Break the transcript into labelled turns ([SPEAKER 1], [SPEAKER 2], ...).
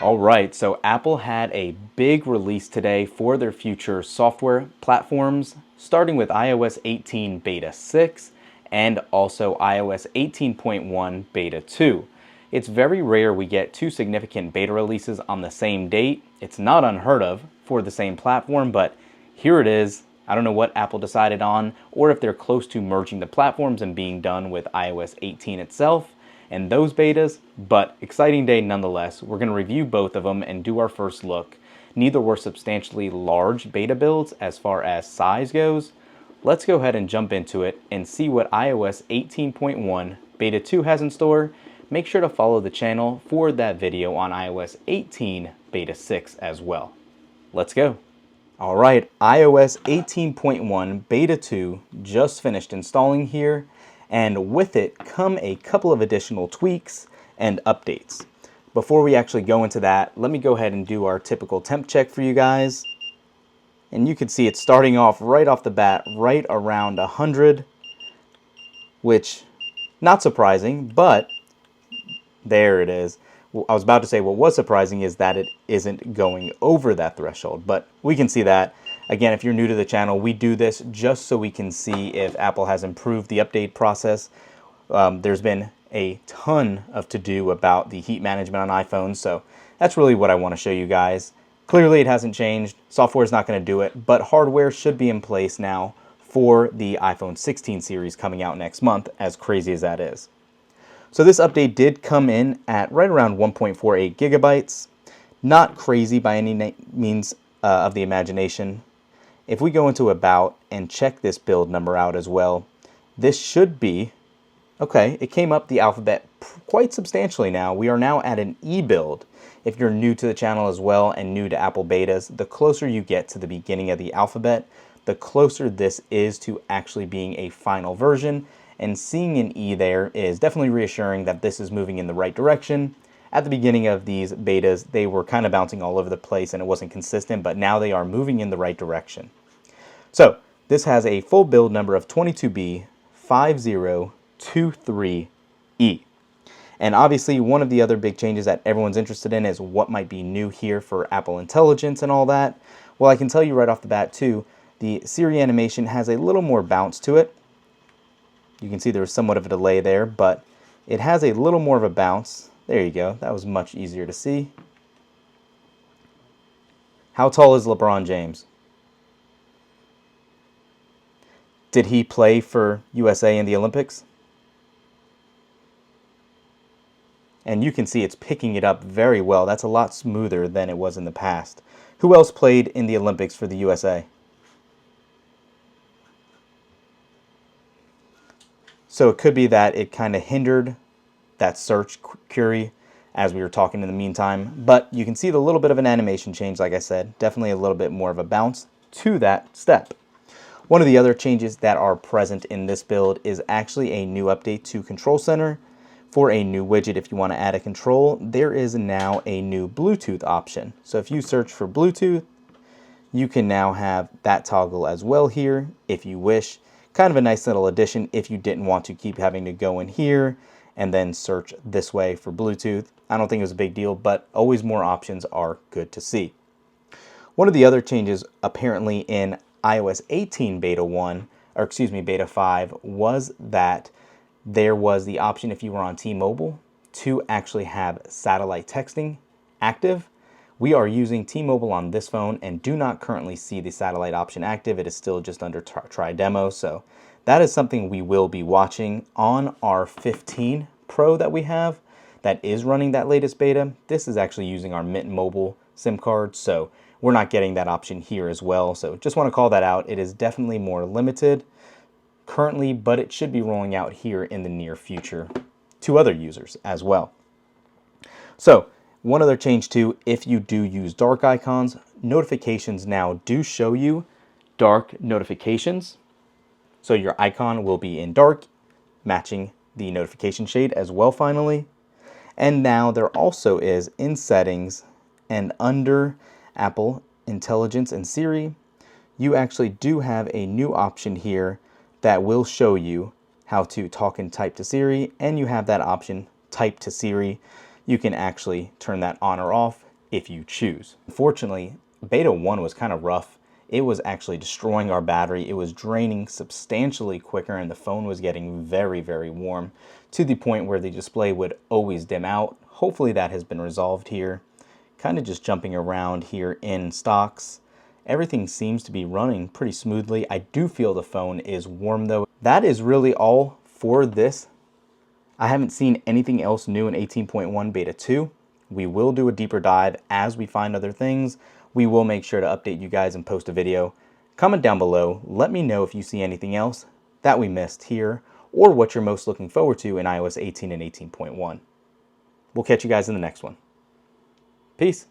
[SPEAKER 1] Alright, so Apple had a big release today for their future software platforms, starting with iOS 18 Beta 6 and also iOS 18.1 Beta 2. It's very rare we get two significant beta releases on the same date. It's not unheard of for the same platform, but here it is. I don't know what Apple decided on, or if they're close to merging the platforms and being done with iOS 18 itself and those betas, but exciting day nonetheless. We're going to review both of them and do our first look. Neither were substantially large beta builds as far as size goes. Let's go ahead and jump into it and see what iOS 18.1 Beta 2 has in store. Make sure to follow the channel for that video on iOS 18 Beta 6 as well. Let's go. Alright, iOS 18.1 Beta 2 just finished installing here, and with it come a couple of additional tweaks and updates. Before we actually go into that, let me go ahead and do our typical temp check for you guys. And you can see it's starting off right off the bat, right around 100, which, not surprising, but there it is. I was about to say what was surprising is that it isn't going over that threshold, but we can see that. Again, if you're new to the channel, we do this just so we can see if Apple has improved the update process. There's been a ton of to-do about the heat management on iPhones, so that's really what I want to show you guys. Clearly it hasn't changed. Software is not going to do it, but hardware should be in place now for the iPhone 16 series coming out next month, as crazy as that is. So this update did come in at right around 1.48 gigabytes. Not crazy by any means of the imagination. If we go into About and check this build number out as well, this should be, okay, it came up the alphabet quite substantially now. We are now at an E build. If you're new to the channel as well and new to Apple betas, the closer you get to the beginning of the alphabet, the closer this is to actually being a final version. And seeing an E there is definitely reassuring that this is moving in the right direction. At the beginning of these betas, they were kind of bouncing all over the place and it wasn't consistent, but now they are moving in the right direction. So this has a full build number of 22B5023E. And obviously one of the other big changes that everyone's interested in is what might be new here for Apple Intelligence and all that. Well, I can tell you right off the bat too, the Siri animation has a little more bounce to it. You can see there was somewhat of a delay there, but it has a little more of a bounce. There you go. That was much easier to see. How tall is LeBron James? Did he play for USA in the Olympics? And you can see it's picking it up very well. That's a lot smoother than it was in the past. Who else played in the Olympics for the USA? So it could be that it kind of hindered that search query as we were talking in the meantime. But you can see the little bit of an animation change, like I said. Definitely a little bit more of a bounce to that step. One of the other changes that are present in this build is actually a new update to Control Center. For a new widget, if you want to add a control, there is now a new Bluetooth option. So if you search for Bluetooth, you can now have that toggle as well here if you wish. Kind of a nice little addition if you didn't want to keep having to go in here and then search this way for Bluetooth. I don't think it was a big deal, but always more options are good to see. One of the other changes apparently in iOS 18 Beta 1, or excuse me, Beta 5, was that there was the option if you were on T-Mobile to actually have satellite texting active. We are using T-Mobile on this phone and do not currently see the satellite option active. It is still just under try demo. So that is something we will be watching on our 15 Pro that we have that is running that latest beta. This is actually using our Mint Mobile SIM card. So we're not getting that option here as well. So just want to call that out. It is definitely more limited currently, but it should be rolling out here in the near future to other users as well. So one other change too, if you do use dark icons, notifications now do show you dark notifications. So your icon will be in dark, matching the notification shade as well finally. And now there also is in settings and under Apple Intelligence and Siri, you actually do have a new option here that will show you how to talk and type to Siri, and you have that option, type to Siri. You can actually turn that on or off if you choose. Unfortunately, beta 1 was kind of rough. It was actually destroying our battery. It was draining substantially quicker, and the phone was getting very, very warm to the point where the display would always dim out. Hopefully that has been resolved here. Kind of just jumping around here in stocks. Everything seems to be running pretty smoothly. I do feel the phone is warm though. That is really all for this. I haven't seen anything else new in 18.1 beta 2. We will do a deeper dive as we find other things. We will make sure to update you guys and post a video. Comment down below. Let me know if you see anything else that we missed here or what you're most looking forward to in iOS 18 and 18.1. We'll catch you guys in the next one. Peace.